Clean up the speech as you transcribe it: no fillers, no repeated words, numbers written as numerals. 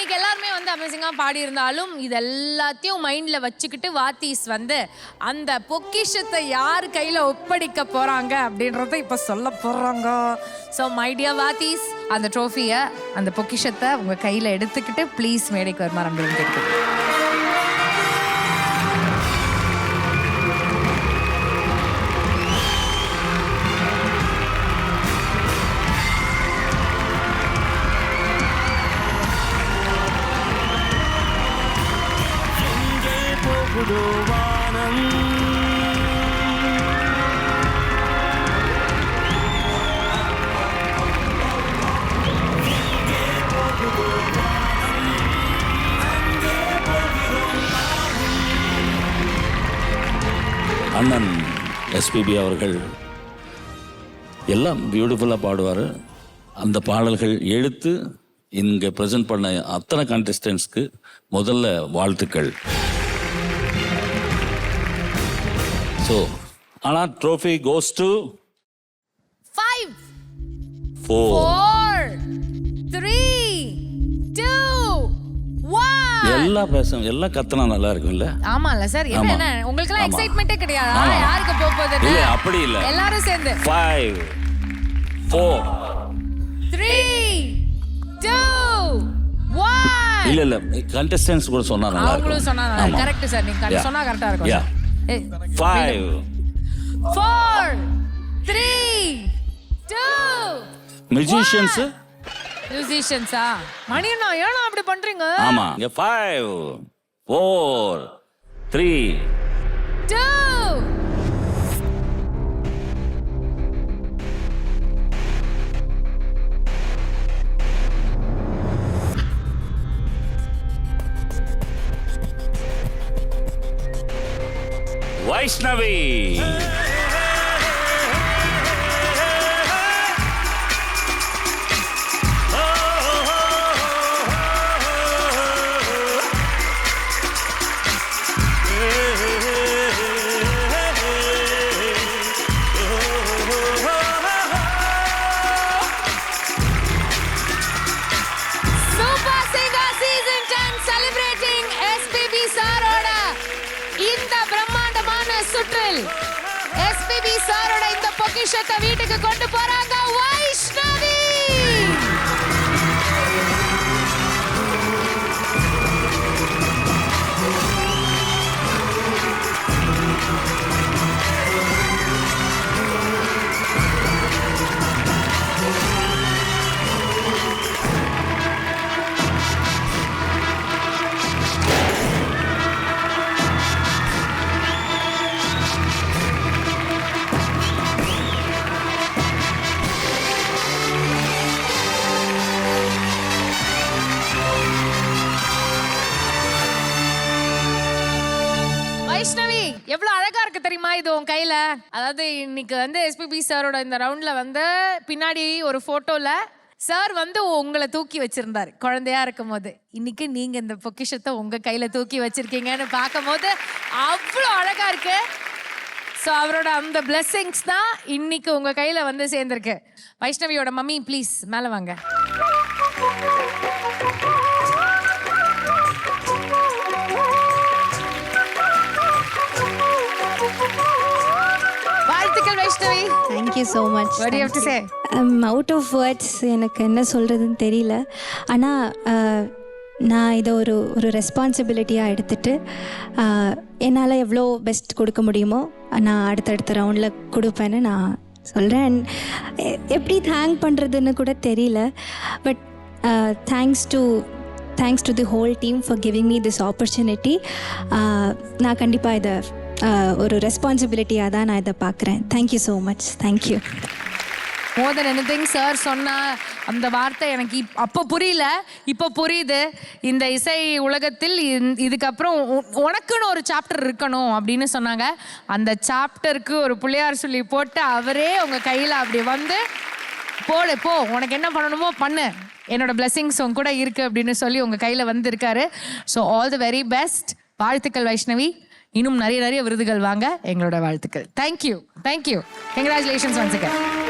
இன்னைக்கு எல்லாருமே வந்து அமேசிங்கா பாடி இருந்தாலும் இது எல்லாத்தையும் மைண்ட்ல வச்சுக்கிட்டு வாத்தீஸ் வந்து அந்த பொக்கிஷத்தை யார் கையில ஒப்படைக்க போறாங்க அப்படின்றத இப்ப சொல்ல போறாங்க. ஸோ மை டியர் வாத்தீஸ், அந்த ட்ரோஃபியை அந்த பொக்கிஷத்தை உங்க கையில எடுத்துக்கிட்டு ப்ளீஸ் மேடைக்கு வருமாறு அன்புடன் கேட்டுக்கிறேன். அண்ணன் எஸ்பிபி அவர்கள் எல்லாம் பியூட்டிஃபுல்லாக பாடுவார். அந்த பாடல்கள் எடுத்து இங்கே ப்ரெசென்ட் பண்ண அத்தனை கான்டெஸ்டன்ட்ஸ்க்கு முதல்ல வாழ்த்துக்கள். ஸோ ஆனால் ட்ரோஃபி கோஸ் டு 5 4 3 2 1. எல்லாம் கத்தனா நல்லா இருக்கும்ல? ஆமால சார். என்ன உங்களுக்கு எல்லாம் எக்ஸைட்மென்ட்டே கிடையாதா? யாருக்கு போகுது? இல்ல அப்படி இல்ல, எல்லாரும் சேர்ந்து 5 4 3 2 1. இல்ல கண்டெஸ்டன்ட்ஸ் கூட சொன்னா நல்லா இருக்கும். அவங்களும் சொன்னா கரெக்ட் சார். நீங்க சொன்னா கரெக்ட்டா இருக்கும். 5 4 3 2. மியூசிஷியன்ஸா? மணியண்ணா ஏன் அப்படி பண்றீங்க? ஆமா. 5 4 3 2. வைஷ்ணவி. எஸ்பிபி சாரோட இந்த பொக்கிஷத்தை வீட்டுக்கு கொண்டு போறாங்க வைஷ்ணவி. வைஷ்ணவி எவ்வளவு அழகா இருக்கு தெரியுமா இது உன் கையில? அதாவது இன்னைக்கு வந்து எஸ்பிபி சாரோட இந்த ரவுண்ட்ல வந்து பின்னாடி ஒரு போட்டோல சார் வந்து உங்களை தூக்கி வச்சிருந்தாரு குழந்தையா இருக்கும் போது. இன்னைக்கு நீங்க இந்த பொக்கிஷத்தை உங்க கையில தூக்கி வச்சிருக்கீங்கன்னு பார்க்கும் போது அவ்வளோ அழகா இருக்கு. ஸோ அவரோட அந்த பிளெஸிங்ஸ் தான் இன்னைக்கு உங்க கையில வந்து சேர்ந்திருக்கு. வைஷ்ணவியோட மம்மி ப்ளீஸ் மேல வாங்க. Vaishnavi, thank you so much. What do you have to say? I'm out of words. எனக்கு என்ன சொல்கிறதுன்னு தெரியல. ஆனால் நான் இதை ஒரு ரெஸ்பான்சிபிலிட்டியாக எடுத்துகிட்டு என்னால் எவ்வளோ பெஸ்ட் கொடுக்க முடியுமோ நான் அடுத்தடுத்த ரவுண்டில் கொடுப்பேன்னு நான் சொல்கிறேன். எப்படி தேங்க் பண்ணுறதுன்னு கூட தெரியல. But thanks to the whole team for giving me this opportunity. நான் கண்டிப்பாக இதை ஒரு ரெஸ்பான்சிபிலிட்டியாக தான் நான் இதை பார்க்குறேன். Thank you so much. தேங்க்யூ. மோர் தென் எனிதிங் சார் சொன்ன அந்த வார்த்தை எனக்கு அப்போ புரியல, இப்போ புரியுது. இந்த இசை உலகத்தில் இதுக்கப்புறம் உனக்குன்னு ஒரு சாப்டர் இருக்கணும் அப்படின்னு சொன்னாங்க. அந்த சாப்டருக்கு ஒரு பிள்ளையார் சொல்லி போட்டு அவரே உங்கள் கையில் அப்படி வந்து போடு போ, உனக்கு என்ன பண்ணணுமோ பண்ணு, என்னோட பிளெஸிங்ஸ் உங்க கூட இருக்கு அப்படின்னு சொல்லி உங்கள் கையில் வந்திருக்காரு. So all the very best. வாழ்த்துக்கள் வைஷ்ணவி. இன்னும் நிறைய விருதுகள் வாங்க எங்களோட வாழ்த்துக்கள். தேங்க்யூ. Congratulations once again.